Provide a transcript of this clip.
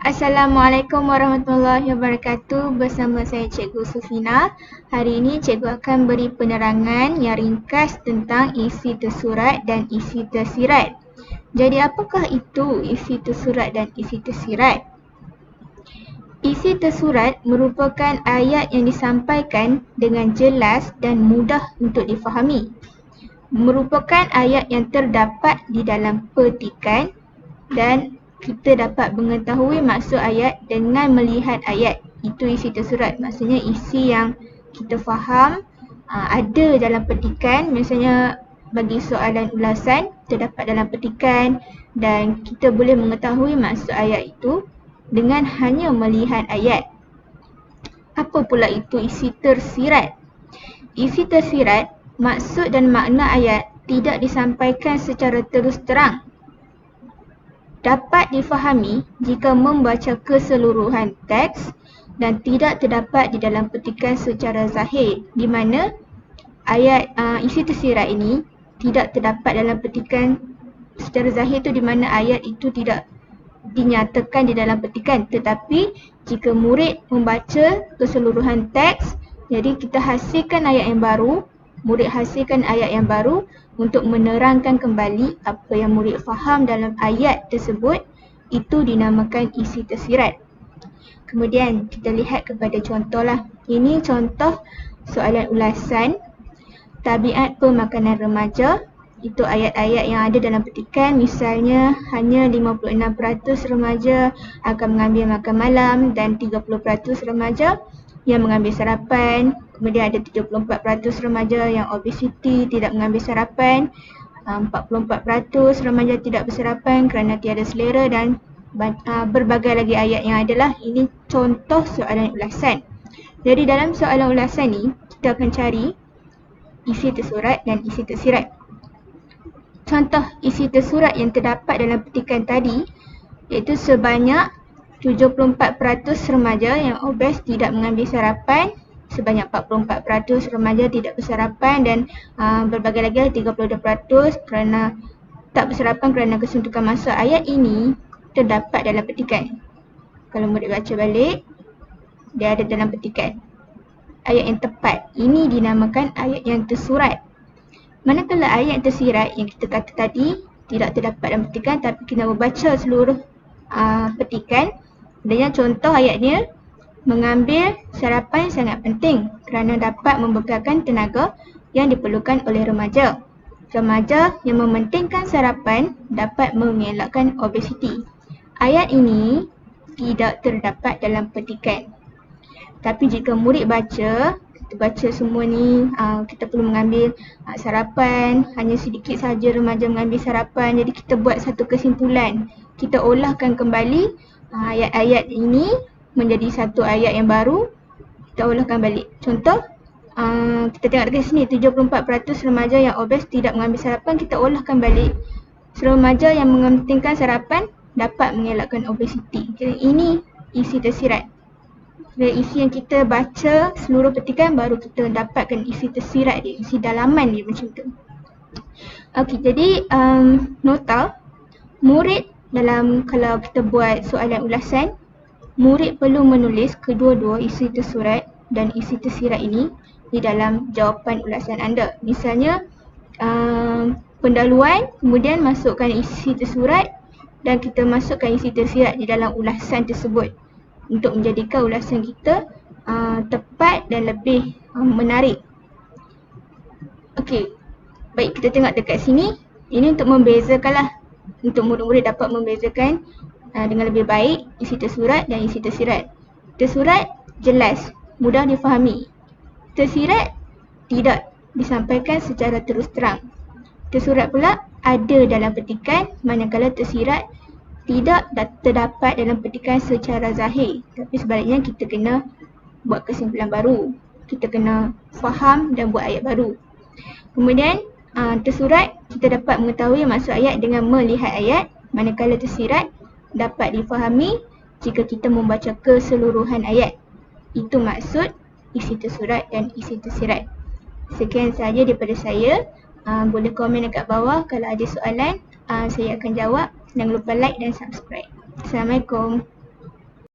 Assalamualaikum warahmatullahi wabarakatuh. Bersama saya Cikgu Sufina. Hari ini Cikgu akan beri penerangan yang ringkas tentang isi tersurat dan isi tersirat. Jadi apakah itu isi tersurat dan isi tersirat? Isi tersurat merupakan ayat yang disampaikan dengan jelas dan mudah untuk difahami. Merupakan ayat yang terdapat di dalam petikan dan kita dapat mengetahui maksud ayat dengan melihat ayat. Itu isi tersurat, maksudnya isi yang kita faham ada dalam petikan. Misalnya bagi soalan ulasan terdapat dalam petikan dan kita boleh mengetahui maksud ayat itu dengan hanya melihat ayat. Apa pula itu isi tersirat? Isi tersirat, maksud dan makna ayat tidak disampaikan secara terus terang. Dapat difahami jika membaca keseluruhan teks dan tidak terdapat di dalam petikan secara zahir, di mana ayat isi tersirat ini tidak terdapat dalam petikan secara zahir itu, di mana ayat itu tidak dinyatakan di dalam petikan. Tetapi jika murid membaca keseluruhan teks, jadi kita hasilkan ayat yang baru, murid hasilkan ayat yang baru untuk menerangkan kembali apa yang murid faham dalam ayat tersebut. Itu dinamakan isi tersirat. Kemudian kita lihat kepada contohlah. Ini contoh soalan ulasan tabiat pemakanan remaja. Itu ayat-ayat yang ada dalam petikan. Misalnya hanya 56% remaja akan mengambil makan malam dan 30% remaja yang mengambil sarapan. Kemudian ada 74% remaja yang obesiti, tidak mengambil sarapan. 44% remaja tidak bersarapan kerana tiada selera, dan berbagai lagi ayat yang adalah. Ini contoh soalan ulasan. Jadi dalam soalan ulasan ni kita akan cari isi tersurat dan isi tersirat. Contoh isi tersurat yang terdapat dalam petikan tadi iaitu sebanyak 74% remaja yang obes tidak mengambil sarapan, sebanyak 44% remaja tidak bersarapan, dan berbagai lagi 32% kerana tak bersarapan kerana kesuntukan masa. Ayat ini terdapat dalam petikan. Kalau murid baca balik, dia ada dalam petikan. Ayat yang tepat ini dinamakan ayat yang tersurat. Manakala ayat tersirat yang kita kata tadi tidak terdapat dalam petikan, tapi kita membaca seluruh petikan. Adanya contoh ayatnya, mengambil sarapan sangat penting kerana dapat membekalkan tenaga yang diperlukan oleh remaja. Remaja yang mementingkan sarapan dapat mengelakkan obesiti. Ayat ini tidak terdapat dalam petikan. Tapi jika murid baca, kita baca semua ni, kita perlu mengambil sarapan, hanya sedikit sahaja remaja mengambil sarapan. Jadi kita buat satu kesimpulan. Kita olahkan kembali ayat-ayat ini menjadi satu ayat yang baru. Kita olahkan balik. Contoh, kita tengok dekat sini, 74% remaja yang obes tidak mengambil sarapan. Kita olahkan balik. Remaja yang mementingkan sarapan dapat mengelakkan obesiti. Jadi ini isi tersirat. Dari isi yang kita baca seluruh petikan, baru kita dapatkan isi tersirat dia, isi dalaman dia macam tu. Okey, jadi nota, murid kalau kita buat soalan ulasan, murid perlu menulis kedua-dua isi tersurat dan isi tersirat ini di dalam jawapan ulasan anda. Misalnya pendahuluan, kemudian masukkan isi tersurat dan kita masukkan isi tersirat di dalam ulasan tersebut untuk menjadikan ulasan kita tepat dan lebih menarik. Okey, baik, kita tengok dekat sini. Ini untuk membezakanlah, untuk murid-murid dapat membezakan dengan lebih baik isi tersurat dan isi tersirat. Tersurat jelas, mudah difahami. Tersirat tidak disampaikan secara terus terang. Tersurat pula ada dalam petikan, manakala tersirat tidak terdapat dalam petikan secara zahir. Tapi sebaliknya kita kena buat kesimpulan baru. Kita kena faham dan buat ayat baru. Kemudian tersurat kita dapat mengetahui maksud ayat dengan melihat ayat. Manakala tersirat dapat difahami jika kita membaca keseluruhan ayat. Itu maksud isi tersurat dan isi tersirat. Sekian sahaja daripada saya. Boleh komen dekat bawah kalau ada soalan. Saya akan jawab. Jangan lupa like dan subscribe. Assalamualaikum.